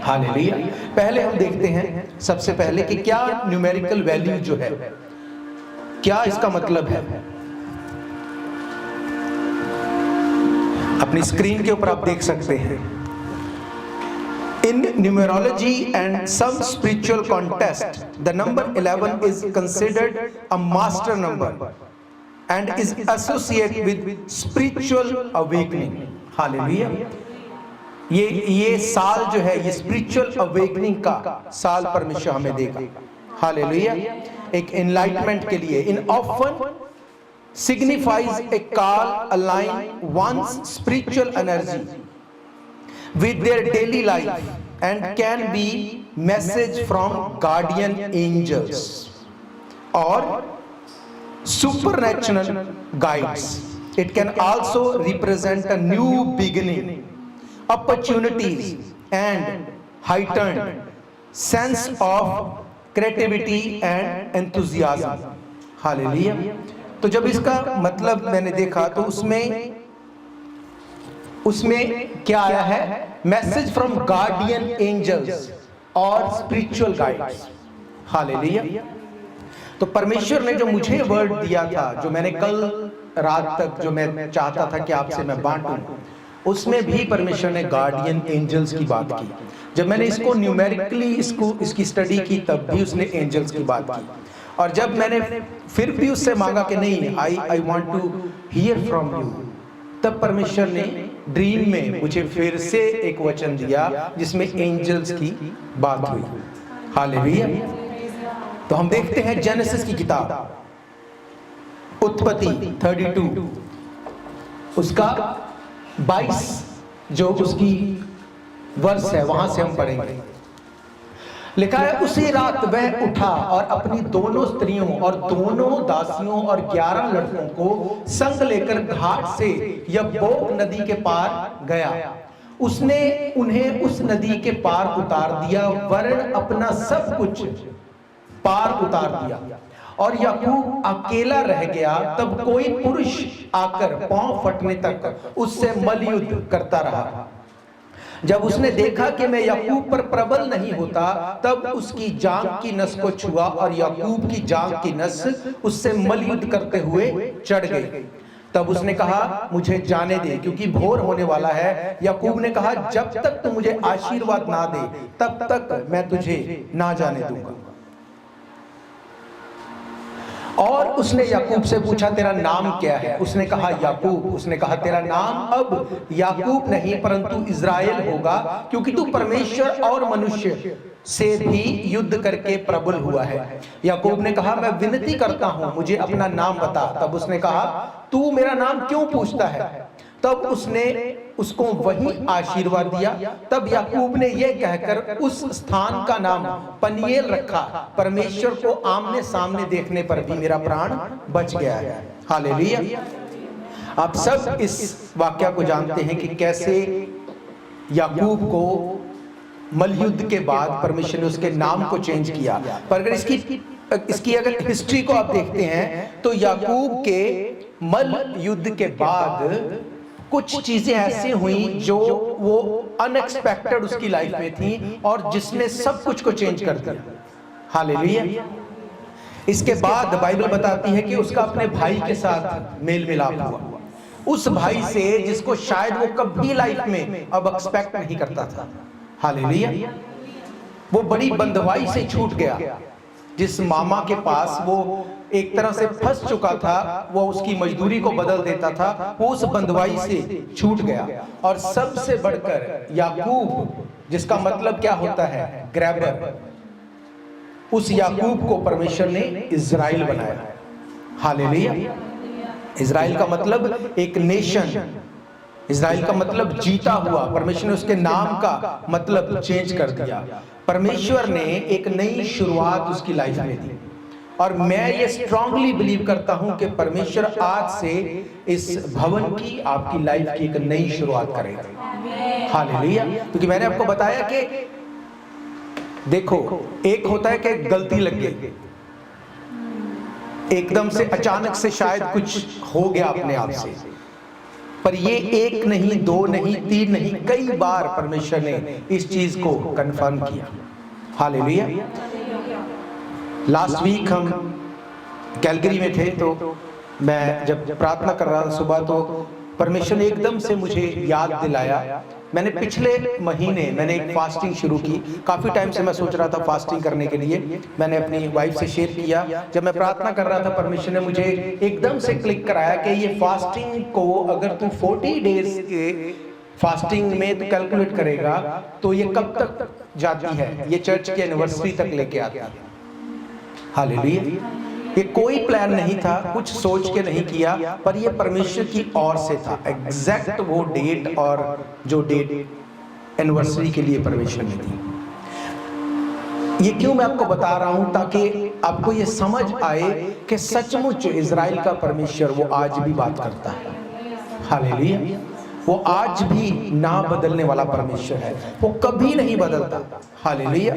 Hallelujah. पहले हम देखते हैं सबसे पहले कि क्या न्यूमेरिकल वैल्यू जो है, क्या इसका मतलब है। अपनी स्क्रीन के ऊपर आप देख सकते हैं, in numerology and some spiritual contest the number 11 is considered a master number and is associated with spiritual awakening. Hallelujah. ये साल जो है, ये स्पिरिचुअल अवेकनिंग का साल परमेश्वर हमें देगा। हालेलुया। एक एनलाइटमेंट के लिए। इन often signifies a call align one's spiritual energy with their daily life and can be message from guardian angels or supernatural guides. It can also represent a new beginning, opportunities and heightened sense of creativity and enthusiasm. Hallelujah. तो जब इसका मतलब मैंने देखा तो उसमें क्या आया है, मैसेज फ्रॉम गार्डियन एंजल्स और स्पिरिचुअल गाइड्स। हालेलुया। तो परमेश्वर ने जो मुझे वर्ड दिया था, जो मैंने कल रात तक जो मैं चाहता था कि आपसे मैं बांटूं, उसमें भी परमेश्वर ने गार्डियन एंजल्स की बात की। जब मैंने इसको न्यूमेरिकली इसकी स्टडी की, तब भी उसने एंजल्स की बात की। और जब मैंने फिर भी उससे मांगा कि नहीं, I want to hear from you, तब परमेश्वर ने ड्रीम में मुझे फिर से एक वचन दिया जिसमें एंजल्स की बात हुई। हालेलुया। तो हम देखते हैं जेनेसिस की किताब, उत्पत्ति 32 उसका 22 जो उसकी वर्ष है, वहां से हम पढ़ेंगे। लिखा है, उसी रात वह उठा और अपनी दोनों स्त्रियों और दोनों दासियों और 11 लड़कों को संग लेकर घाट से यब्बोक नदी के पार गया। उसने उन्हें उस नदी के पार उतार दिया, वरन अपना सब कुछ पार उतार दिया और याकूब अकेला रह गया। तब कोई पुरुष आकर पांव फटने तक उससे मल्लयुद्ध करता रहा। जब उसने देखा कि मैं याकूब पर प्रबल नहीं होता, तब उसकी जांघ की नस को छुआ और याकूब की जांघ की नस उससे मल्लयुद्ध करते हुए चढ़ गई। तब उसने कहा, मुझे जाने दे, क्योंकि भोर होने वाला है। याकूब ने कहा, जब तक तू मुझे आशीर्वाद ना दे, तब तक मैं तुझे ना जाने दूंगा। और उसने याकूब से पूछा, तेरा नाम क्या है? उसने कहा, याकूब। उसने कहा, तेरा नाम अब याकूब नहीं परंतु इज़राइल होगा, क्योंकि तू परमेश्वर और मनुष्य से भी युद्ध करके प्रबल हुआ है। याकूब ने कहा, मैं विनती करता हूं, मुझे अपना नाम बता। तब उसने कहा, तू मेरा नाम क्यों पूछता है? तब उसने उसको वही आशीर्वाद दिया। तब याकूब ने यह कहकर उस स्थान का नाम पनिएल रखा, परमेश्वर को आमने सामने देखने पर भी मेरा प्राण बच गया है। हालेलुया। आप सब इस वाक्य को जानते हैं कि कैसे याकूब को मल्लयुद्ध के बाद परमेश्वर ने उसके नाम को चेंज किया। पर अगर इसकी अगर हिस्ट्री को आप देखते हैं तो याकूब के मल्लयुद्ध के बाद कुछ चीजें ऐसी हुई जो वो अनएक्सपेक्टेड उसकी लाइफ में थी और जिसने सब कुछ को चेंज कर दिया। हालेलुया। इसके बाद बाइबल बताती है कि उसका अपने भाई के साथ मेल मिलाप हुआ, उस भाई से जिसको शायद वो कभी लाइफ में अब एक्सपेक्ट नहीं करता था। हालेलुया। वो बड़ी बंधुआई से छूट गया। जिस मामा के पास वो एक तरह से फंस चुका था, वो उसकी मजदूरी को बदल देता था, वो उस बंधुआई से छूट गया। और सबसे बढ़कर याकूब, जिसका मतलब क्या होता है, ग्रैबर, उस याकूब को परमेश्वर ने इज़राइल बनाया। हालेलुया। इज़राइल का मतलब एक नेशन, इज़राइल का मतलब जीता हुआ। परमेश्वर ने उसके नाम का मतलब चेंज कर दिया। परमेश्वर ने एक नई शुरुआत उसकी लाइफ में दी। और मैं ये स्ट्रांगली बिलीव करता हूं कि परमेश्वर आज से इस भवन की, आपकी लाइफ की एक नई शुरुआत करेगा। हालेलुया। क्योंकि मैंने आपको बताया कि देखो, एक होता है कि गलती लग गई, एकदम से अचानक से शायद कुछ हो गया अपने आप से, पर ये एक नहीं, दो नहीं, तीन नहीं, कई बार परमेश्वर ने इस चीज को कंफर्म किया। हालेलुया। लास्ट वीक हम कैलगरी में थे, तो मैं जब प्रार्थना कर रहा था सुबह, तो परमेश्वर ने एकदम से मुझे याद दिलाया। मैंने पिछले महीने एक फास्टिंग शुरू की। काफ़ी टाइम से मैं सोच रहा था फास्टिंग करने के लिए। मैंने अपनी वाइफ से शेयर किया। जब मैं प्रार्थना कर रहा था, परमेश्वर ने मुझे एकदम से क्लिक कराया कि ये फास्टिंग को अगर तू 40 डेज के फास्टिंग में तो कैलकुलेट करेगा तो ये कब तक जाती है, ये चर्च की एनिवर्सरी तक लेके आती है। हालेलुया। ये कोई प्लान नहीं था, कुछ सोच के नहीं किया, पर ये परमेश्वर की ओर से था। एग्जैक्ट वो डेट, और जो डेट एनिवर्सरी के लिए परमेश्वर ने दी। ये क्यों मैं आपको बता रहा हूं, ताकि आपको ये समझ आए कि सचमुच इजराइल का परमेश्वर वो आज भी बात करता है। हालेलुया। वो आज भी ना बदलने वाला परमेश्वर है, वो कभी नहीं बदलता। हालेलुया।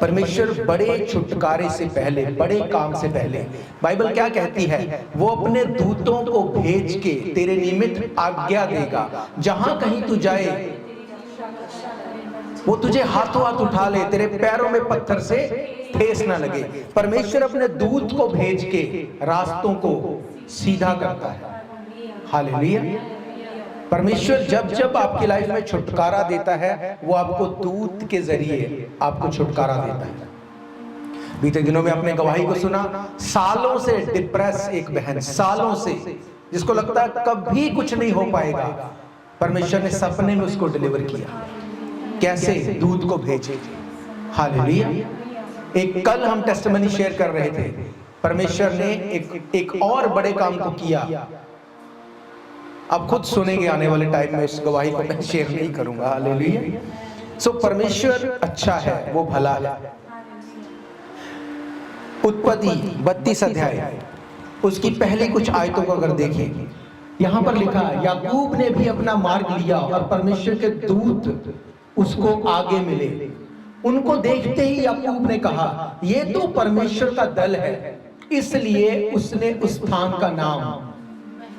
परमेश्वर बड़े छुटकारे से पहले, बड़े काम से पहले, बाइबल क्या कहती है, वो अपने दूतों को भेज के तेरे निमित्त आज्ञा देगा। जहां कहीं तू जाए वो तुझे हाथों हाथ उठा ले, तेरे पैरों में पत्थर से ठेस ना लगे। परमेश्वर अपने दूत को भेज के रास्तों को सीधा करता है। हालेलुया। परमेश्वर जब जब आपकी लाइफ में छुटकारा देता है, वो आपको दूत के जरिए आपको छुटकारा देता है। बीते दिनों में अपने गवाही को सुना। सालों से डिप्रेस एक बहन, सालों से, जिसको लगता है कभी कुछ नहीं हो पाएगा, परमेश्वर ने सपने में उसको डिलीवर किया। कैसे? दूत को भेजे। हालेलुया। एक कल हम टेस्टिमनी शेयर कर रहे थे, परमेश्वर ने एक और बड़े काम को किया। आप खुद सुनेंगे आने वाले टाइम में, इस गवाही को मैं शेयर नहीं करूंगा। हालेलुया। सो परमेश्वर अच्छा है, वो भला है। उत्पत्ति 32 अध्याय उसकी पहली कुछ आयतों को अगर देखें, यहां पर लिखा है, याकूब ने भी अपना मार्ग लिया और परमेश्वर के दूत उसको आगे मिले। उनको देखते ही याकूब ने कहा, ये तो परमेश्वर का दल है, इसलिए उसने उस स्थान का नाम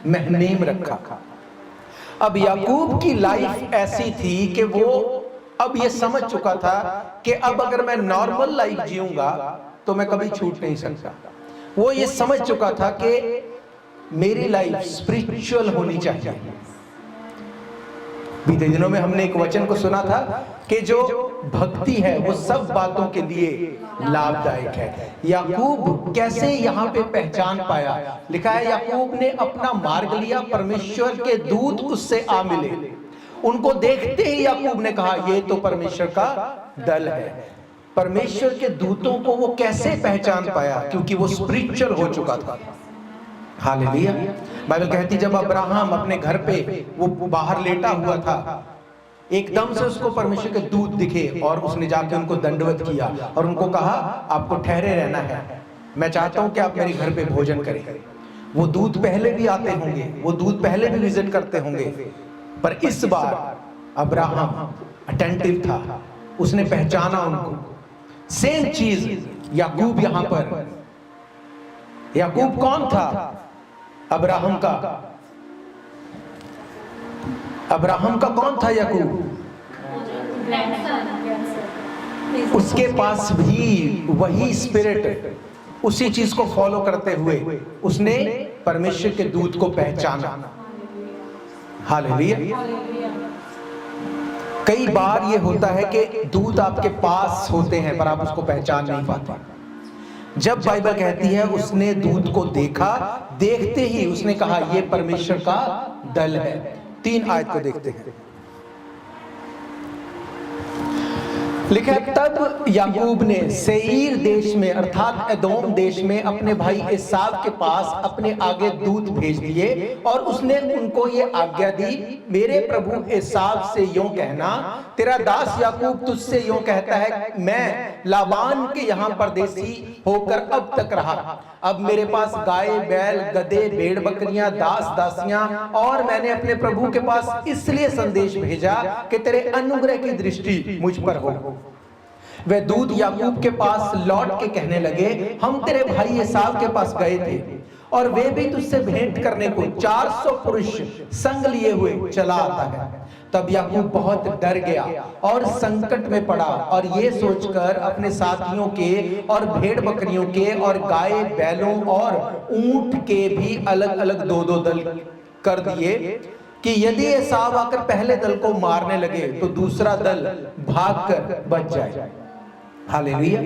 महनेम रखा। अब याकूब की लाइफ ऐसी थी कि वो अब ये समझ चुका था कि अब अगर मैं नॉर्मल लाइफ जीऊंगा तो मैं कभी छूट नहीं सकता। वो ये समझ चुका था कि मेरी लाइफ स्पिरिचुअल होनी चाहिए। बीते दिनों में हमने एक वचन को सुना था कि जो भक्ति है वो सब बातों के लिए लाभदायक है। याकूब कैसे यहाँ पे पहचान पाया? लिखा है, याकूब ने अपना मार्ग लिया, परमेश्वर के दूत उससे आ मिले। उनको देखते ही याकूब ने कहा, ये तो परमेश्वर का दल है। परमेश्वर के दूतों को वो कैसे पहचान पाया? क्योंकि वो स्पिरिचुअल हो चुका था। हालेलुया। बाइबल कहती, जब अब्राहम अपने घर पे वो बाहर लेटा हुआ था, एकदम से उसको परमेश्वर के दूत दिखे और उसने जाके उनको दंडवत किया और उनको कहा, आपको ठहरे रहना है, मैं चाहता हूं कि आप मेरे घर पे भोजन करें। वो दूत पहले भी आते होंगे, वो दूत पहले भी विजिट करते होंगे, पर इस बार अब्राहम अटेंटिव था, उसने पहचाना उनको। सेम चीज याकूब यहां पर, याकूब कौन था? अब्राहम का कौन था याकूब? उसके पास भी वही स्पिरिट, उसी चीज को फॉलो करते हुए उसने परमेश्वर के दूत को पहचाना। हालेलुया। कई बार ये होता है कि दूत आपके पास होते हैं पर आप उसको पहचान नहीं पाते। जब बाइबल कहती है उसने दूत को देखा, देखते ही उसने कहा, यह परमेश्वर का दल है। 3 आयत को देखते हैं। लिखा है, तब याकूब ने सेईर देश में अर्थात एदोम देश में अपने भाई एसाव के पास अपने आगे दूत भेज दिए और उसने उनको ये आज्ञा दी, मेरे प्रभु एसाव से यूं कहना, तेरा दास याकूब तुझसे यूं कहता है, मैं लाबान के यहाँ परदेसी होकर अब तक रहा। अब मेरे पास गाय, बैल, गधे, भेड़ बकरियां, दास दासियां, और मैंने अपने प्रभु के पास इसलिए संदेश भेजा कि तेरे अनुग्रह की दृष्टि मुझ पर हो। वे दूत याकूब के पास लौट के कहने लगे, हम तेरे भाई एसाव के पास गए थे और वे भी तुझसे भेंट करने को 400 पुरुष संग लिए हुए चला आता है। तब याकूब बहुत डर गया और संकट में पड़ा, और ये सोचकर अपने साथियों के और भेड़ बकरियों के और गाय बैलों और ऊंट के भी अलग अलग दो दो दल कर दिए कि यदि एसाव आकर पहले दल को मारने लगे तो दूसरा दल भागकर बच जाए। हालेलुया।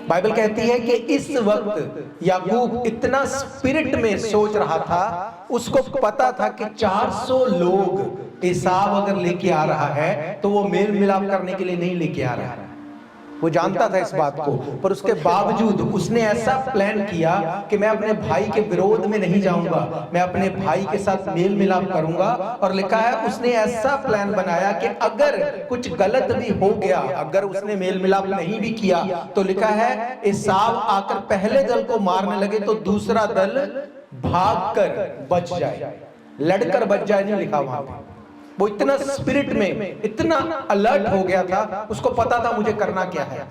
बाइबल कहती है कि इस वक्त याकूब इतना स्पिरिट में सोच रहा था, उसको पता था कि 400 लोग एसाव अगर लेके आ रहा है तो वो मेल मिलाप करने के लिए नहीं लेके आ रहा है। वो जानता था इस बात को, पर उसके बावजूद उसने ऐसा प्लान किया कि मैं अपने भाई के विरोध में नहीं जाऊंगा, मैं अपने भाई के साथ मेल मिलाप करूंगा। और लिखा है उसने ऐसा प्लान बनाया कि अगर कुछ गलत भी हो गया, अगर उसने मेल मिलाप नहीं भी किया, तो लिखा है एसाव आकर पहले दल को मारने लगे तो दूसरा दल भागकर बच जाए, लड़कर बच जाए नहीं लिखा वहां पे। वो इतना स्पिरिट में इतना अलर्ट हो गया था, उसको पता था मुझे करना क्या है।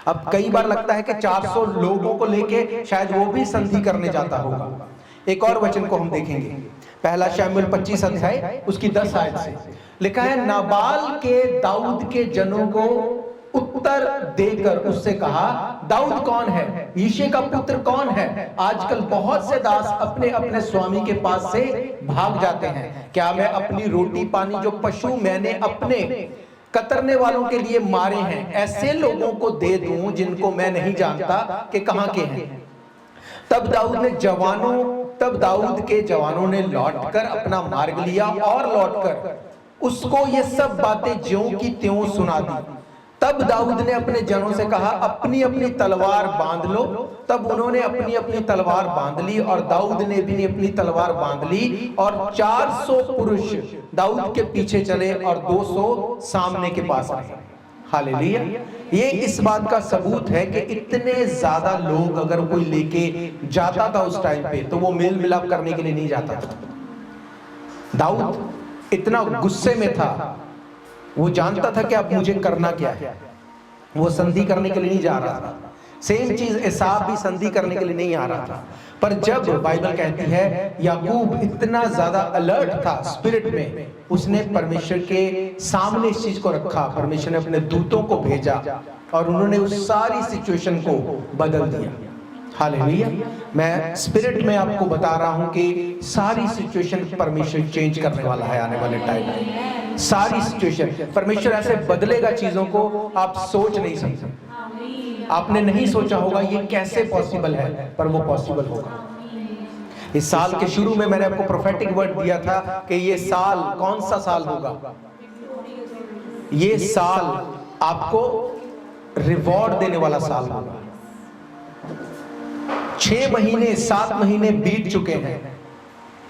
अब कई बार लगता है कि 400 लोगों को लेके शायद वो भी संधि करने जाता होगा। एक और वचन को हम देखेंगे, पहला शमूएल 25 अध्याय उसकी 10 आयत से लिखा है, नाबाल के दाऊद के जनों को उत्तर देकर उससे कहा, दाऊद कौन है, यिशै का पुत्र कौन है? आजकल बहुत से दास अपने अपने स्वामी के पास से भाग जाते हैं। क्या मैं अपनी रोटी पानी जो पशु मैंने अपने कतरने वालों के लिए मारे हैं ऐसे लोगों को दे दूं जिनको मैं नहीं जानता कि कहां के हैं? तब दाऊद के जवानों ने लौटकर अपना मार्ग लिया और लौटकर उसको ये सब बातें ज्यों की त्यों सुना दी। तब दाऊद ने अपने जनों से कहा, अपनी अपनी तलवार बांध लो। तब उन्होंने अपनी अपनी तलवार बांध ली और दाऊद ने भी अपनी तलवार बांध ली, और 400 पुरुष दाऊद के पीछे चले और 200 सामने के पास आए। हालेलुया। ये इस बात का सबूत है कि इतने ज्यादा लोग अगर कोई लेके जाता था उस टाइम पे, तो वो मेल मिलाप करने के लिए नहीं जाता था। दाऊद इतना गुस्से में था, वो जानता था कि अब मुझे करना क्या है। वो संधि करने के लिए नहीं जा रहा था। सेम चीज एसाव भी संधि करने के लिए नहीं आ रहा था। पर जब बाइबल कहती है याकूब इतना ज्यादा अलर्ट था स्पिरिट में, उसने परमेश्वर के सामने इस चीज को रखा। परमेश्वर ने अपने दूतों को भेजा और उन्होंने उस सारी सिचुएशन को बदल दिया। हालेलुया। मैं स्पिरिट में आपको बता रहा हूं कि सारी सिचुएशन परमेश्वर चेंज करने वाला है आने वाले टाइम में। सारी सिचुएशन परमेश्वर ऐसे बदलेगा चीजों को, आप सोच नहीं सकते। आपने नहीं सोचा होगा ये कैसे पॉसिबल है, पर वो पॉसिबल होगा। इस साल के शुरू में मैंने आपको प्रोफेटिक वर्ड दिया था कि ये साल कौन सा साल होगा? ये साल आपको रिवॉर्ड देने वाला साल होगा। 6 महीने 7 महीने बीत चुके हैं।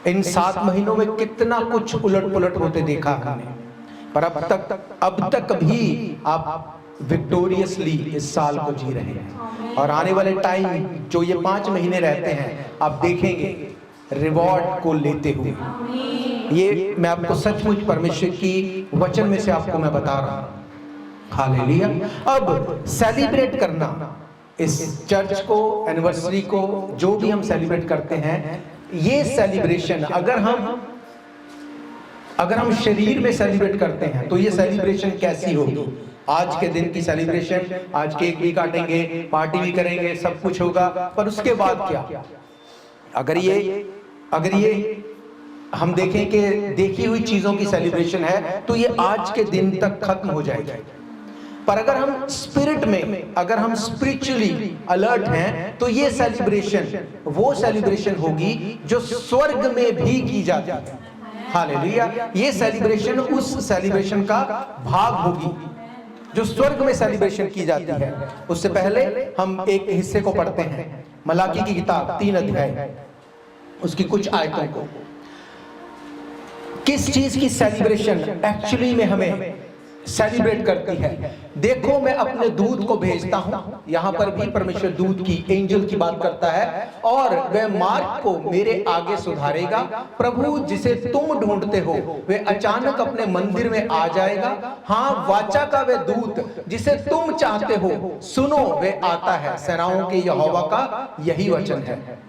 इन 7 महीनों में कितना कुछ उलट पुलट होते देखा हमने, पर अब तक भी आप विक्टोरियसली इस साल को जी रहे हैं। और आने वाले टाइम जो ये 5 महीने रहते हैं, आप देखेंगे रिवॉर्ड को लेते हुए। ये मैं आपको सचमुच परमेश्वर की वचन में से आपको मैं बता रहा हूं। हालेलुया। अब सेलिब्रेट करना, इस चर्च को, एनिवर्सरी को, जो भी हम सेलिब्रेट करते हैं, ये सेलिब्रेशन अगर हम शरीर में सेलिब्रेट करते हैं तो ये सेलिब्रेशन कैसी होगी? आज के दिन की सेलिब्रेशन, आज केक भी काटेंगे, पार्टी भी करेंगे, सब कुछ होगा, पर उसके बाद क्या? अगर ये हम देखें कि देखी हुई चीजों की सेलिब्रेशन है तो ये आज के दिन तक खत्म हो जाएगी। पर अगर हम स्पिरिट में, अगर हम स्पिरिचुअली अलर्ट हैं, तो ये सेलिब्रेशन वो सेलिब्रेशन होगी जो स्वर्ग में भी की जाती है। हालेलुया। ये सेलिब्रेशन उस सेलिब्रेशन का भाग होगी जो स्वर्ग में सेलिब्रेशन की जाती है। उससे पहले हम एक हिस्से को पढ़ते हैं, मलाकी की किताब 3 अध्याय उसकी कुछ आयतों को। किस चीज की सेलिब्रेशन एक्चुअली में हमें सेलिब्रेट करती है? देखो मैं अपने दूत को भेजता हूं, यहां पर भी परमेश्वर दूत की, एंजल की बात करता है, और वह मार्ग को मेरे आगे सुधारेगा। प्रभु जिसे तुम ढूंढते हो वे अचानक अपने मंदिर में आ जाएगा। हां, वाचा का वह दूत जिसे तुम चाहते हो, सुनो वे आता है। सेनाओं के यहोवा का यही वचन है।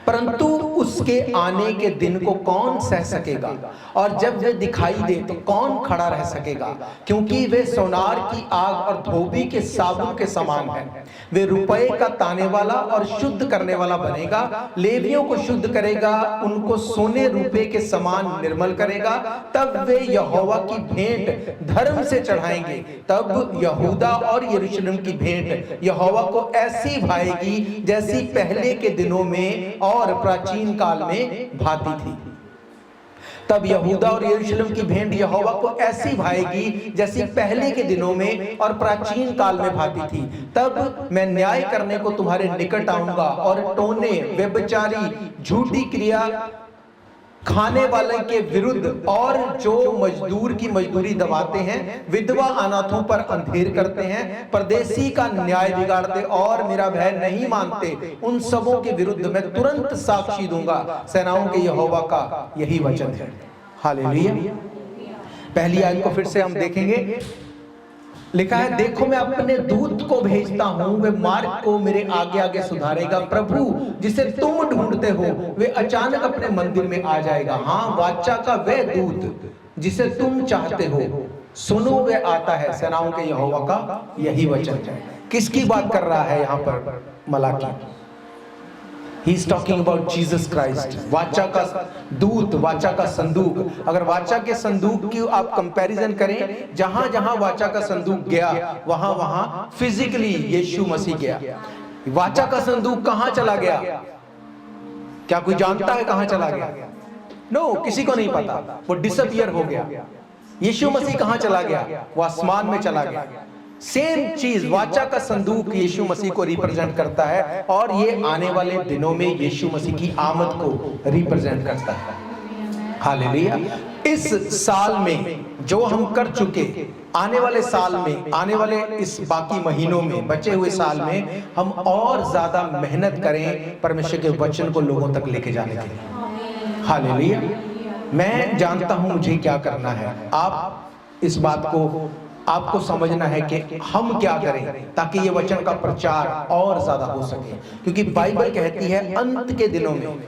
परंतु उसके आने के दिन को कौन सह सकेगा, और जब वे दिखाई दे तो कौन खड़ा रह सकेगा, क्योंकि वे सोनार की आग और धोबी के साबुन के समान है। वे रुपए का ताने वाला और शुद्ध करने वाला बनेगा, लेवियों को शुद्ध करेगा, उनको सोने रुपए के समान निर्मल करेगा। तब वे यहोवा की भेंट धर्म से चढ़ाएंगे। तब यहूदा और यरूशलेम की भेंट यहोवा को ऐसी भाएगी जैसी पहले के दिनों में और प्राचीन काल में भाती थी। तब यहूदा और यरूशलेम की भेंट यहोवा को ऐसी भाएगी जैसी पहले के दिनों में और प्राचीन काल में भाती थी। तब मैं न्याय करने को तुम्हारे निकट आऊंगा और टोने, व्यभिचारी, झूठी क्रिया खाने वाले के विरुद्ध और जो मजदूर की मजदूरी दबाते हैं, विधवा अनाथों पर अंधेर करते हैं, परदेसी का न्याय बिगाड़ते और मेरा भय नहीं मानते, उन सबों के विरुद्ध मैं तुरंत साक्षी दूंगा। सेनाओं के यहोवा का यही वचन है। हालेलुया। पहली आयत को फिर से हम देखेंगे। लिखा है, देखो मैं अपने दूत को भेजता हूं, वे मार्ग को मेरे आगे आगे सुधारेगा। प्रभु जिसे तुम ढूंढते हो वे अचानक अपने मंदिर में आ जाएगा। हाँ, वाचा का वह दूत जिसे तुम चाहते हो, सुनो वे आता है। सेनाओं के यहोवा का यही वचन है। किसकी बात कर रहा है यहाँ पर Malachi? He is talking about Jesus Christ। वाचा का दूत, वाचा का संदूक। अगर वाचा के संदूक की आप कंपैरिजन करें, जहां जहां वाचा का संदूक गया वहां वहां फिजिकली यीशु मसीह गया। वाचा का संदूक कहां चला गया? क्या कोई जानता है कहां चला गया? नो, किसी को नहीं पता। वो डिसअपियर हो गया। यीशु मसीह कहां चला गया? वो आसमान में चला गया। सेम चीज, वाचा का संदूक यीशु मसीह को रिप्रेजेंट करता है और ये आने वाले दिनों में यीशु मसीह की आमद को रिप्रेजेंट करता है। हालेलुया। इस साल में जो हम कर चुके, आने वाले साल में, आने वाले इस बाकी महीनों में, बचे हुए साल में हम और ज्यादा मेहनत करें परमेश्वर के वचन को लोगों तक लेके जाने के लिए। हालेलुया। मैं जानता हूं मुझे क्या करना है। आप इस बात को आपको समझना है कि हम क्या करें ताकि ये वचन का प्रचार और ज्यादा हो सके, क्योंकि बाइबल कहती है अंत के दिनों में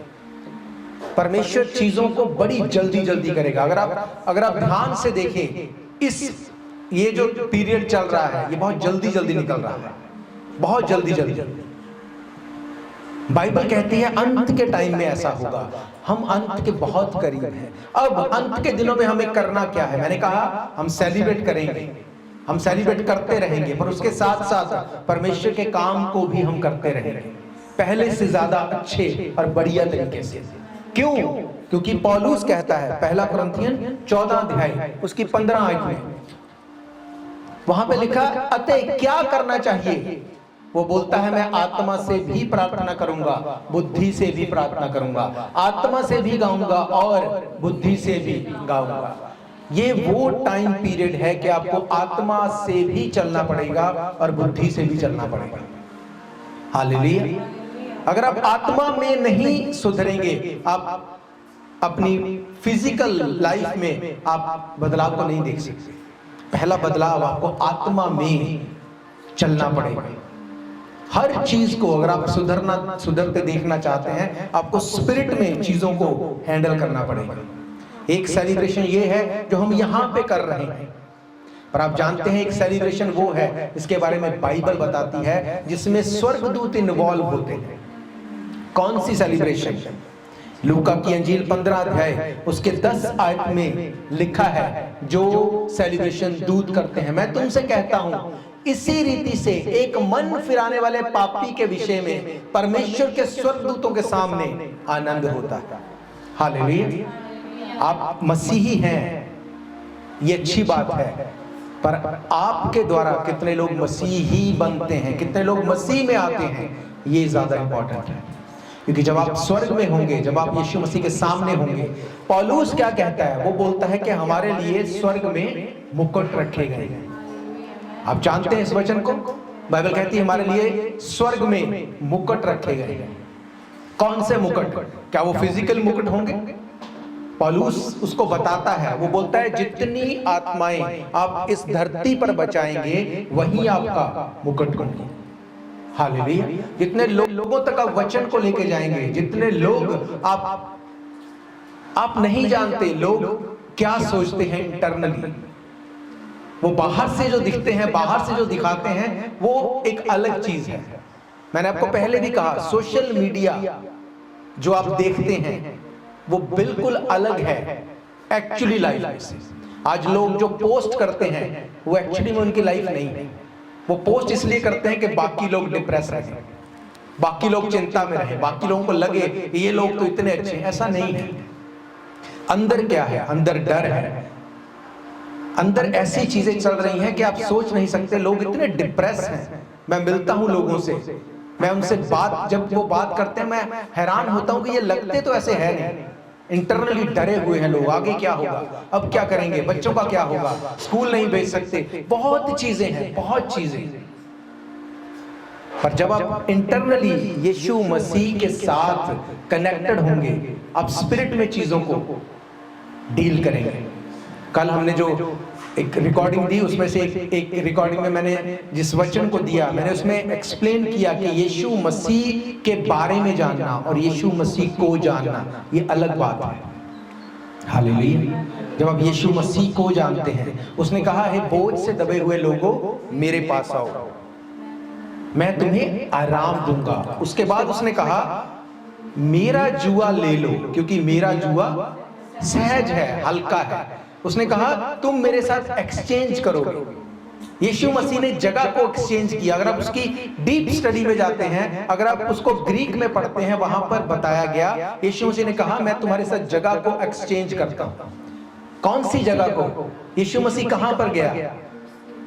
परमेश्वर चीजों को बड़ी जल्दी जल्दी करेगा। अगर आप ध्यान से देखें, ये जो पीरियड चल रहा है ये बहुत जल्दी जल्दी निकल रहा है, बहुत जल्दी जल्दी। बाइबल कहती है अंत के टाइम में ऐसा होगा। हम अंत के बहुत करीब हैं। अब अंत के दिनों में हमें करना क्या है? मैंने कहा हम सेलिब्रेट करेंगे, हम सेलिब्रेट करते रहेंगे, पर उसके साथ साथ परमेश्वर के काम को भी हम करते रहेंगे, पहले से ज्यादा अच्छे और बढ़िया तरीके से। क्यों? क्योंकि पौलुस कहता है, पहला कुरिन्थियन 14 अध्याय उसकी 15 आयत में, वहां पे लिखा, अतः क्या करना चाहिए? वो बोलता है मैं आत्मा से भी प्रार्थना करूंगा, बुद्धि से भी प्रार्थना करूंगा, आत्मा से भी गाऊंगा और बुद्धि से भी गाऊंगा। ये वो टाइम पीरियड है कि आपको आत्मा से भी चलना पड़ेगा और बुद्धि से भी चलना पड़ेगा। हालेलुया। अगर आप आत्मा में नहीं सुधरेंगे, आप अपनी फिजिकल लाइफ में आप बदलाव को नहीं देख सकते। पहला बदलाव आपको आत्मा में चलना पड़ेगा। हर चीज को अगर आप सुधरते देखना चाहते हैं, आपको स्पिरिट में चीजों को हैंडल करना पड़ेगा। एक सेलिब्रेशन ये है जो हम यहाँ पे कर रहे हैं, पर आप जानते हैं एक सेलिब्रेशन वो है इसके बारे में बाइबल बताती है जिसमें स्वर्गदूत इन्वॉल्व होते हैं। कौन सी सेलिब्रेशन? लूका की अंजील 15 अध्याय उसके 10 आयत में लिखा है जो सेलिब्रेशन दूत करते हैं। मैं तुमसे कहता हूं इसी रीति से एक मन फिराने वाले पापी के विषय में परमेश्वर के स्वर्गदूतों के सामने आनंद होता है। हालेलुया। आप मसीही हैं, ये अच्छी बात है, पर आपके द्वारा कितने लोग मसीही बनते हैं, कितने लोग मसीह में आते हैं, ये ज्यादा इंपॉर्टेंट है। क्योंकि जब आप स्वर्ग में होंगे, जब आप यीशु मसीह के सामने होंगे, पौलुस क्या कहता है? वो बोलता है कि हमारे लिए स्वर्ग में मुकुट रखे गए हैं। आप जानते हैं इस वचन को? बाइबल कहती है हमारे लिए स्वर्ग में मुकुट रखे गए हैं। कौन से मुकुट? क्या वो फिजिकल मुकुट होंगे? पौलुस उसको बताता है, वो बोलता है जितनी आत्माएं आप इस धरती पर बचाएंगे वही आपका मुकुट होंगे। हालेलुया। जितने लोगों तक आप वचन को लेके जाएंगे, जितने लोग आप नहीं जानते लोग क्या सोचते हैं इंटरनली, वो बाहर से जो दिखते हैं, बाहर से जो दिखाते हैं, वो एक अलग चीज है। मैंने आपको पहले भी कहा, सोशल मीडिया जो आप देखते हैं वो बिल्कुल अलग है एक्चुअली लाइफ से। आज लोग जो पोस्ट करते हैं वो एक्चुअली में उनकी लाइफ नहीं है। वो पोस्ट इसलिए करते हैं कि बाकी लोग डिप्रेस रहे, बाकी लोग चिंता में रहे, बाकी लोगों को लगे ये लोग तो इतने अच्छे हैं। ऐसा नहीं है। अंदर क्या है? अंदर डर है, अंदर ऐसी चीजें चल रही हैं कि आप सोच नहीं सकते। लोग इतने डिप्रेस हैं। मैं मिलता हूं लोगों से, मैं उनसे जब वो बात करते हैं, मैं हैरान होता हूं कि ये लगते तो ऐसे है नहीं, इंटरनली डरे हुए हैं लोग। आगे क्या होगा, अब क्या करेंगे, बच्चों का क्या होगा, स्कूल नहीं भेज सकते, बहुत चीजें हैं, बहुत चीजें। पर जब आप इंटरनली यीशु मसीह के साथ कनेक्टेड होंगे, आप स्पिरिट में चीजों को डील करेंगे। कल हमने जो एक रिकॉर्डिंग दी, उसमें से एक रिकॉर्डिंग में मैंने जिस वचन को दिया, मैंने उसमें एक्सप्लेन किया कि यीशु मसीह के बारे में जानना और यीशु मसीह को जानना ये अलग बात है। हालेलुया। जब आप यीशु मसीह को जानते हैं, उसने कहा है बोझ से दबे हुए लोगों मेरे पास आओ, मैं तुम्हें आराम दूंगा। उसके बाद उसने कहा मेरा जुआ ले लो, क्योंकि मेरा जुआ सहज है, हल्का है। उसने कहा तुम मेरे साथ एक्सचेंज करोगे। यीशु मसीह ने जगह को एक्सचेंज किया। अगर आप उसकी डीप स्टडी में जाते हैं, अगर आप उसको ग्रीक में पढ़ते हैं, वहां पर बताया गया यीशु मसीह ने कहा मैं तुम्हारे साथ जगह को एक्सचेंज करता हूं। कौन सी जगह को? यीशु मसीह कहां पर गया?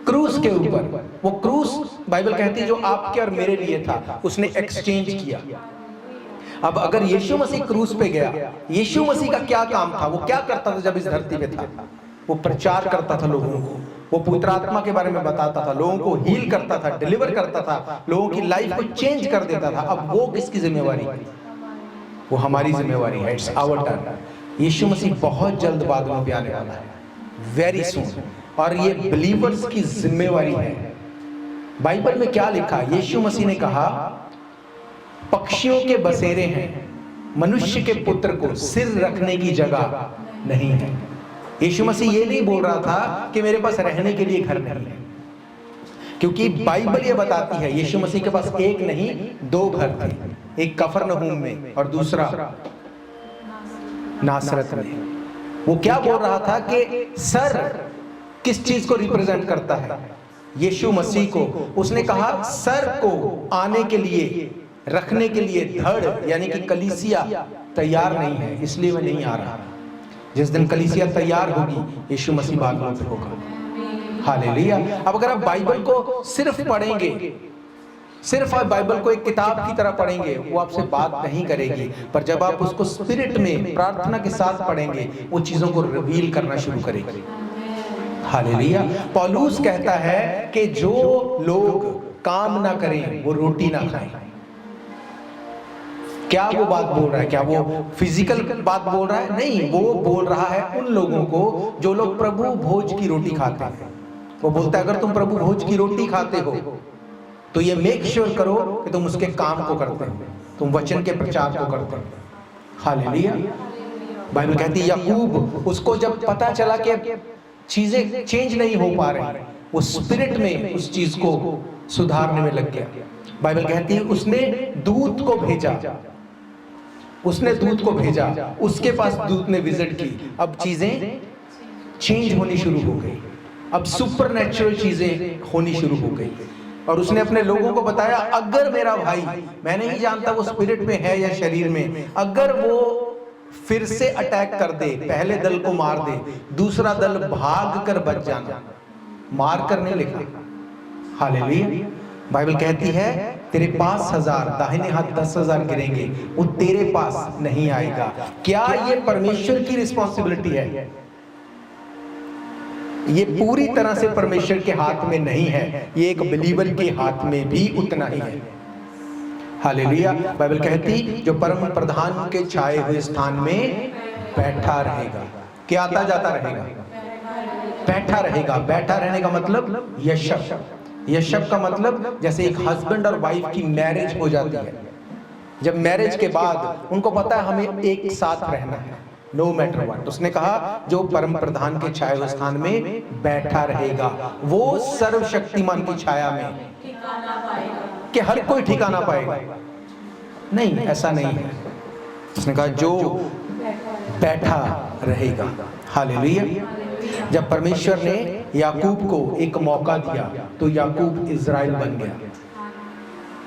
क्रूस के ऊपर। वो क्रूस बाइबल कहती है जो आपके और मेरे लिए था, उसने एक्सचेंज किया। अब अगर यीशु मसीह क्रूस पे गया, यीशु मसीह का क्या काम था? वो क्या करता था जब इस धरती पे था? वो प्रचार करता था लोगों को, वो पवित्र आत्मा के बारे में बताता था, लोगों को हील करता था, डिलीवर करता था, लोगों की लाइफ को चेंज कर देता था। अब वो किसकी जिम्मेवारी? वो हमारी जिम्मेवारी है। It's our turn. Yeshu Masih बहुत जल्द बादलों पे आने वाला है, वेरी सून, और ये बिलीवर्स की जिम्मेवारी है। बाइबल में क्या लिखा? यीशु मसीह ने कहा पक्षियों के बसेरे हैं, मनुष्य के पुत्र को सिर रखने की जगह नहीं है। यीशु मसीह ये नहीं बोल रहा था कि मेरे पास रहने के लिए घर नहीं है, क्योंकि बाइबल ये बताती है यीशु मसीह के पास एक नहीं 2 घर थे, एक कफरनहूम में और दूसरा नासरत में। वो क्या बोल रहा था कि सर किस चीज को रिप्रेजेंट करता है? यीशु मसीह को। उसने कहा सर को आने के लिए, रखने के लिए धड़ यानी कि कलीसिया तैयार नहीं है, इसलिए मैं नहीं आ रहा। जिस दिन कलीसिया तैयार होगी, यीशु मसीह बादलों पे होगा। हालेलुया। अब अगर आप बाइबल को सिर्फ पढ़ेंगे, सिर्फ आप बाइबल को एक किताब की तरह पढ़ेंगे, वो आपसे बात नहीं करेगी। पर जब आप उसको स्पिरिट में प्रार्थना के साथ पढ़ेंगे, वो चीजों को रिवील करना शुरू करेगी। हालेलुया। पौलुस कहता है कि जो लोग काम ना करें वो रोटी ना खाएं। क्या वो बात बोल रहा है? क्या वो फिजिकल बात बोल रहा है? नहीं, वो बोल रहा है उन लोगों को जो लोग प्रभु भोज की रोटी खाते हैं। वो बोलता है अगर तुम प्रभु भोज की रोटी खाते हो तो ये मेक श्योर करो कि तुम उसके काम को करते हो, तुम वचन के प्रचार को करते हो। हालेलुया। बाइबल कहती है याकूब, उसको जब पता चला कि चीजें चेंज नहीं हो पा रही, वो स्पिरिट में उस चीज को सुधारने में लग गया। बाइबल कहती है उसने दूत को भेजा, उसने दूत को भेजा, उसके पास दूत ने विजिट की। अब चीजें चेंज होनी शुरू हो गई, अब सुपरनैचुरल चीजें होनी शुरू हो गई। और उसने अपने लोगों को बताया अगर मेरा भाई, मैं नहीं जानता वो स्पिरिट में है या शरीर में, अगर वो फिर से अटैक कर दे, पहले दल को मार दे, दूसरा दल भाग कर बच जाना। मार कर नहीं लिखा। हालेलुया। बाइबल कहती है तेरे पास 1000, दाहिने हाथ 10,000 गिरेंगे, वो तेरे पास नहीं आएगा। क्या ये परमेश्वर की रिस्पॉन्सिबिलिटी है? ये पूरी तरह से परमेश्वर के हाथ में नहीं है, ये एक बिलीवर के हाथ में भी उतना ही है। हालेलुया। बाइबल कहती जो परम प्रधान के छाए हुए स्थान में बैठा रहेगा, क्या आता जाता रहेगा? बैठा रहेगा। बैठा रहने का मतलब यशब, यह शब्द का मतलब जैसे एक हस्बैंड और वाइफ की मैरिज हो जाती है, जब मैरिज के बाद उनको पता है हमें एक साथ रहना है, नो मैटर व्हाट। उसने कहा जो परम प्रधान के छाया हुए स्थान में बैठा रहेगा वो सर्वशक्तिमान की छाया में कि हर कोई ठिकाना पाएगा। नहीं, ऐसा नहीं है। उसने कहा जो बैठा रहेगा। हालेलुया। जब परमेश्वर ने याकूब को एक मौका दिया तो याकूब इज़राइल बन गया।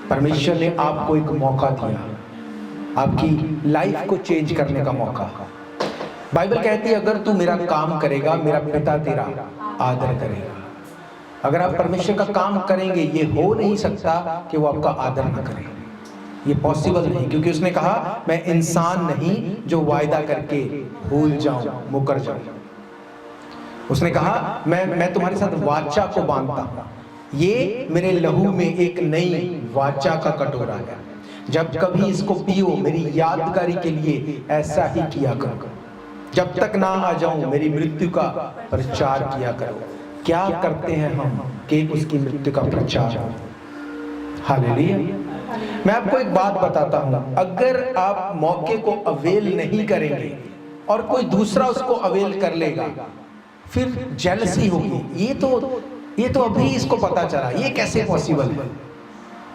परमेश्वर ने आपको एक मौका दिया, आपकी लाइफ को चेंज करने का मौका। बाइबल कहती है अगर तू मेरा काम करेगा मेरा पिता तेरा आदर करेगा। अगर आप परमेश्वर का काम करेंगे ये हो नहीं सकता कि वो आपका आदर ना करे, ये पॉसिबल नहीं, क्योंकि उसने कहा मैं इंसान नहीं जो वायदा करके भूल जाऊं, मुकर जाऊं। उसने कहा मैं तुम्हारे साथ वाचा को बांधता हूं, ये मेरे लहू में एक नई वाचा का कटोरा है, जब कभी इसको पियो मेरी यादगारी के लिए ऐसा ही किया करो, जब तक ना आ जाऊं मेरी मृत्यु का प्रचार किया करो। क्या करते हैं हम कि उसकी मृत्यु का प्रचार। हालेलुया। मैं आपको एक बात बताता हूं, अगर आप मौके को अवेल नहीं करेंगे और कोई दूसरा उसको अवेल कर लेगा फिर जेलसी होगी। ये तो अभी इसको पता चला, ये कैसे पॉसिबल है।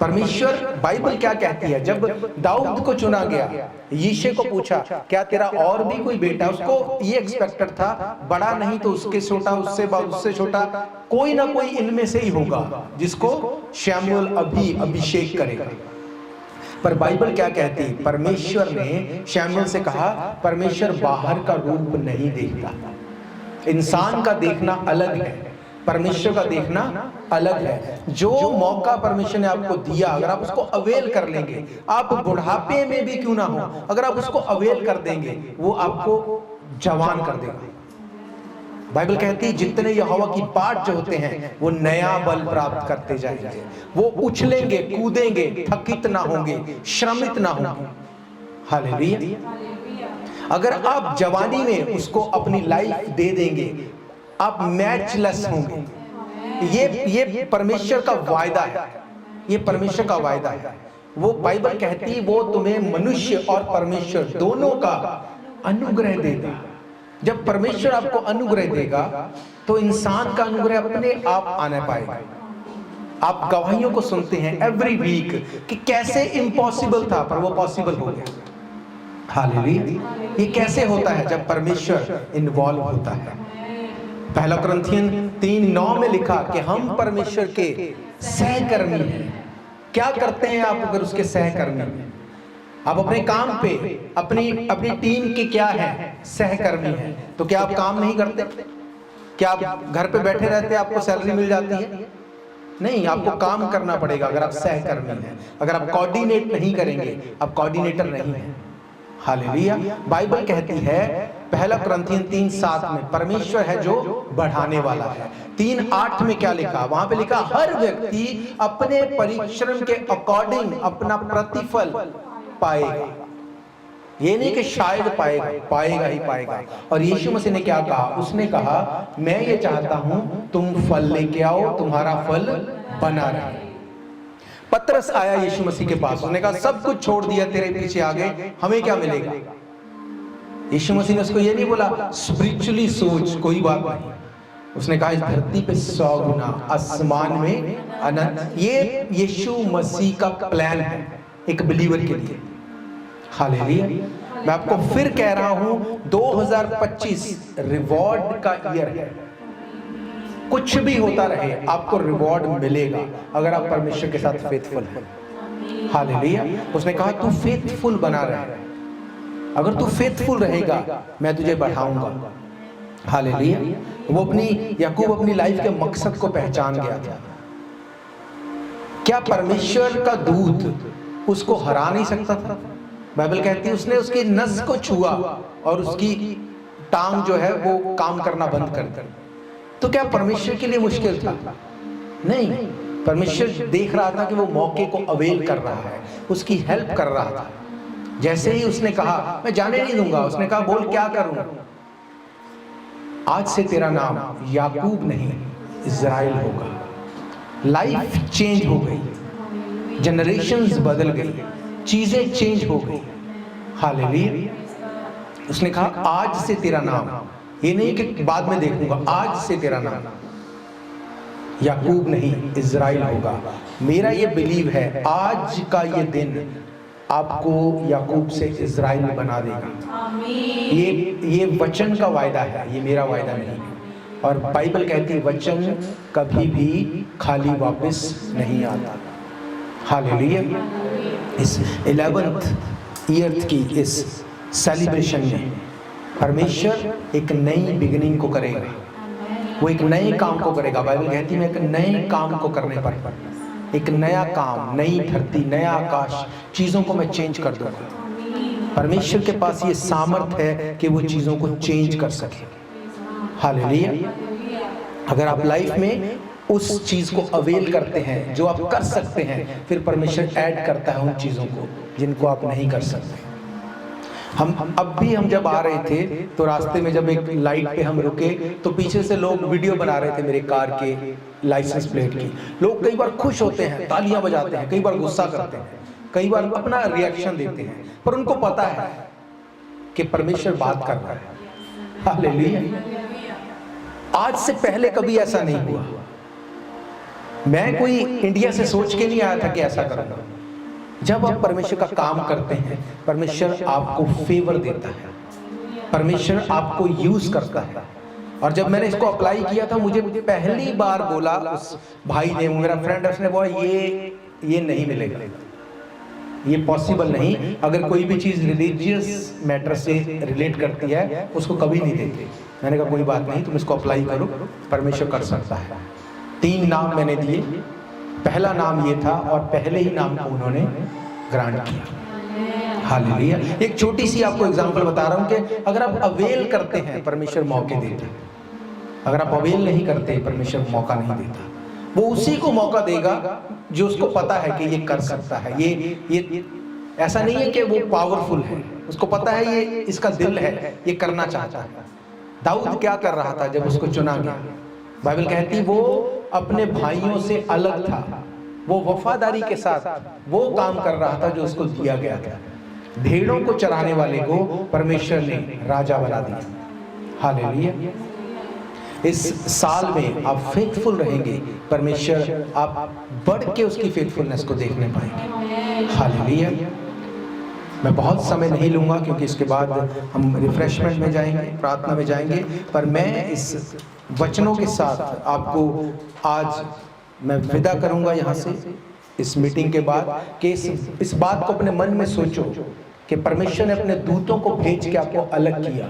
परमेश्वर बाइबल क्या कहती है, जब दाऊद को चुना गया, यीशे को पूछा क्या तेरा और भी कोई बेटा, उसको ये एक्सपेक्टेड था बड़ा नहीं तो उसके छोटा, उससे छोटा कोई ना कोई इनमें से ही होगा जिसको शमूएल अभिषेक करेगा। पर बाइबल क्या कहती है, परमेश्वर ने शमूएल से कहा परमेश्वर बाहर का रूप नहीं देखता, इंसान का देखना अलग है, परमेश्वर का देखना अलग है। जो मौका परमेश्वर ने आपको दिया अगर आप उसको अवेल कर लेंगे, आप बुढ़ापे में भी क्यों ना हो, अगर आप उसको अवेल कर देंगे वो आपको जवान कर देगा। बाइबल कहती है जितने यहोवा की बाट जो होते हैं वो नया बल प्राप्त करते जाएंगे, वो उछलेंगे, कूदेंगे, थकित ना होंगे, श्रमित ना होंगे। हालेलुया। अगर आप जवानी में उसको अपनी लाइफ दे देंगे आप मैचलेस होंगे। ये परमेश्वर का वायदा है, ये परमेश्वर का वायदा है। वो बाइबल कहती है वो तुम्हें मनुष्य और परमेश्वर दोनों का अनुग्रह देगा। जब परमेश्वर आपको अनुग्रह देगा तो इंसान का अनुग्रह अपने आप आने पाएगा। आप गवाहियों को सुनते हैं एवरी वीक कि कैसे इम्पॉसिबल था पर वो पॉसिबल हो गया। हालेलुया। ये कैसे होता है, जब परमेश्वर इन्वॉल्व होता है। पहला कुरिन्थियन 3:9 में लिखा कि हम परमेश्वर के सहकर्मी हैं। क्या करते हैं आप अगर उसके सहकर्मी हैं? आप अपने काम पे अपनी टीम के क्या है, सहकर्मी हैं। तो क्या आप काम नहीं करते? क्या आप घर पे बैठे रहते आपको सैलरी मिल जाती है? नहीं, आपको काम करना पड़ेगा अगर आप सहकर्मी हैं। अगर आप कोऑर्डिनेट नहीं करेंगे आप कोऑर्डिनेटर नहीं हैं। हालेलुया। बाइबल कहती है पहला कुरिन्थियन 3:7 में परमेश्वर है जो बढ़ाने वाला है। 3:8 में क्या लिखा, वहां पे लिखा हर व्यक्ति अपने परिश्रम के अकॉर्डिंग अपना प्रतिफल पाएगा। ये नहीं कि शायद पाएगा, पाएगा ही पाएगा। और यीशु मसीह ने क्या कहा, उसने कहा मैं ये चाहता हूं तुम फल लेके आओ, तुम्हारा फल बना रहे। पतरस आया यीशु मसीह के पास, उसने कहा सब कुछ छोड़ दिया तेरे पीछे आ गए, हमें क्या मिलेगा? यीशु मसीह ने उसको ये नहीं बोला स्पिरिचुअली सोच, कोई बात नहीं। उसने कहा इस धरती पे 100 गुना, आसमान में अनंत। ये यीशु मसीह का प्लान है एक बिलीवर के लिए। हालेलुया। मैं आपको फिर कह रहा हूं 2025 रिवॉर्ड का ईयर है। कुछ भी होता रहे आपको रिवॉर्ड मिलेगा अगर आप परमेश्वर के साथ फेथफुल हैं। हालेलुया। उसने कहा तू फेथफुल बना रहे, अगर तू फेथफुल रहेगा मैं तुझे बढ़ाऊंगा। हालेलुया। वो याकूब अपनी लाइफ के मकसद को पहचान गया था। क्या परमेश्वर का दूत उसको हरा नहीं सकता था? बाइबल कहती है उसने उसकी नस को छुआ और उसकी टांग जो है वो काम करना बंद कर दी। तो क्या परमेश्वर के लिए मुश्किल था? नहीं, परमेश्वर देख रहा था कि वो मौके को अवेल कर रहा है, उसकी हेल्प कर रहा था। जैसे ही उसने कहा मैं जाने नहीं दूंगा, उसने कहा बोल क्या करूं? आज से तेरा नाम याकूब नहीं इज़राइल होगा। लाइफ चेंज हो गई, जनरेशंस बदल गई, चीजें चेंज हो गई। हालेलुया। उसने कहा आज से तेरा नाम, ये नहीं कि बाद में देखूंगा, आज से तेरा नाम याकूब नहीं इज़राइल होगा। मेरा ये बिलीव है आज का ये दिन आपको याकूब से इज़राइल बना देगा। ये वचन का वायदा है, ये मेरा वायदा नहीं है। और बाइबल कहती है वचन कभी भी खाली वापस नहीं आता। हालेलुया। इस 11th ईयर की इस सेलिब्रेशन में परमेश्वर एक नई बिगिनिंग को करेगा, वो एक नए काम को करेगा। बाइबल कहती है मैं एक नए काम को करने पर, एक नया काम, नई धरती, नया आकाश, चीज़ों को मैं चेंज कर दूंगा। परमेश्वर के पास ये सामर्थ है कि वो चीज़ों को चेंज कर सके। हालेलुया। अगर आप लाइफ में उस चीज़ को अवेल करते हैं जो आप कर सकते हैं, फिर परमेश्वर ऐड करता है उन चीज़ों को जिनको आप नहीं कर सकते। हम जब आ रहे थे तो रास्ते में जब एक लाइट पे हम रुके तो पीछे से लोग वीडियो बना रहे थे मेरे कार के लाइसेंस प्लेट की। लोग कई बार खुश होते हैं, तालियां बजाते हैं, कई बार गुस्सा करते हैं, कई बार अपना रिएक्शन देते हैं, पर उनको पता है कि परमेश्वर बात कर रहा है। हालेलुया। आज से पहले कभी ऐसा नहीं हुआ। मैं कोई इंडिया से सोच के नहीं आया था कि ऐसा करूंगा। जब आप परमेश्वर का काम करते हैं, परमेश्वर आपको फेवर देता है, परमेश्वर आपको यूज करता है। और जब मैंने इसको अप्लाई किया था, मुझे पहली बार बोला उस भाई ने, मेरा फ्रेंड, उसने बोला ये नहीं मिलेगा, ये पॉसिबल नहीं। अगर कोई भी चीज़ रिलीजियस मैटर से रिलेट करती है उसको कभी नहीं देते। मैंने कहा कोई बात नहीं, तुम इसको अप्लाई करो, परमेश्वर कर सकता है। 3 नाम मैंने दिए, पहला नाम ये था और पहले ही नाम को उन्होंने ग्रांट किया। हालेलुया। एक छोटी सी आपको एग्जांपल बता रहा हूं कि अगर आप अवेल करते हैं परमेश्वर मौके देता है, अगर आप अवेल नहीं करते परमेश्वर मौका नहीं देता। वो उसी को मौका देगा जो उसको पता है कि ये कर सकता है। ये ऐसा नहीं है कि वो पावरफुल है, उसको पता है ये इसका दिल है, ये करना चाहता है। दाऊद क्या कर रहा था जब उसको चुना गया? बाइबल कहती वो अपने भाइयों से अलग था, वो वफादारी के साथ वो काम कर रहा था जो उसको दिया गया था। भेड़ों को चराने वाले को परमेश्वर ने राजा बना दिया। हालेलुया। इस साल में आप फेथफुल रहेंगे, परमेश्वर आप बढ़ के उसकी फेथफुलनेस को देखने पाएंगे। हालेलुया। मैं बहुत समय नहीं लूंगा क्योंकि इसके बाद हम रिफ्रेशमेंट में जाएंगे, प्रार्थना में जाएंगे, पर मैं इस वचनों के साथ आपको आज मैं विदा करूंगा यहाँ से इस मीटिंग के बाद कि इस बात को अपने मन में सोचो कि परमेश्वर ने अपने दूतों को भेज के आपको अलग किया।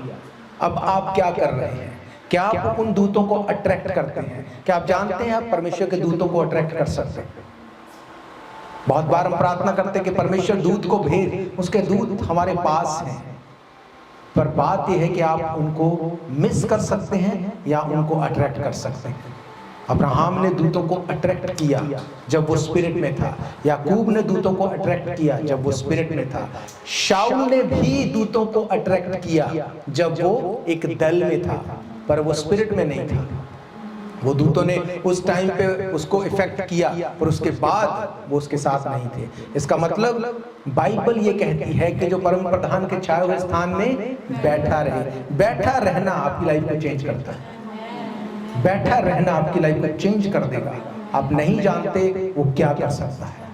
अब आप क्या कर रहे हैं? क्या आप उन दूतों को अट्रैक्ट करते हैं? क्या आप जानते हैं आप परमेश्वर के दूतों को अट्रैक्ट कर सकते हैं? बहुत बार हम प्रार्थना करते हैं कि परमेश्वर दूत को भेज, उसके दूत हमारे पास हैं, पर बात यह है कि आप उनको मिस कर सकते हैं या उनको अट्रैक्ट कर सकते हैं। अब्राहम ने दूतों को अट्रैक्ट किया जब वो स्पिरिट में था, याकूब ने दूतों को अट्रैक्ट किया जब वो स्पिरिट में था, शाऊल ने भी दूतों को अट्रैक्ट किया जब वो एक दल में था, पर वो स्पिरिट में नहीं था। वो दूतों ने उस टाइम पे उसको इफेक्ट किया, पर उसके बाद वो उसके साथ नहीं थे। इसका मतलब बाइबल ये कहती है कि जो परम प्रधान के छाए हुए स्थान में बैठा रहे, बैठा रहना आपकी लाइफ को चेंज करता है। बैठा रहना आपकी लाइफ को चेंज कर देगा। आप नहीं जानते वो क्या कर सकता है।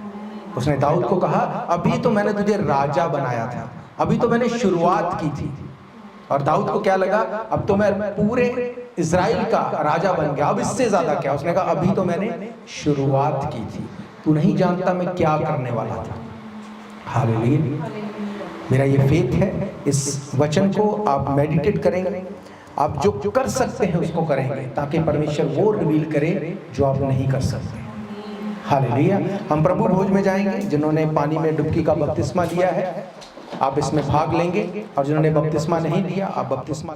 उसने दाऊद को कहा अभी तो मैंने तुझे राजा बनाया था, अभी तो मैंने शुरुआत की थी। और दाऊद को क्या लगा, अब तो मैं पूरे इज़राइल का राजा बन गया, अब इससे ज्यादा क्या? उसने कहा अभी तो मैंने शुरुआत की थी, तू नहीं जानता मैं क्या करने वाला था। हालेलुया। मेरा ये फेथ है, इस वचन को आप मेडिटेट करेंगे, आप जो कर सकते हैं उसको करेंगे, ताकि परमेश्वर वो रिवील करे जो आप नहीं कर सकते। हालेलुया। हम प्रभु भोज में जाएंगे। जिन्होंने पानी में डुबकी का बपतिस्मा लिया है आप इसमें भाग लेंगे, और जिन्होंने बपतिस्मा नहीं लिया आप बपतिस्मा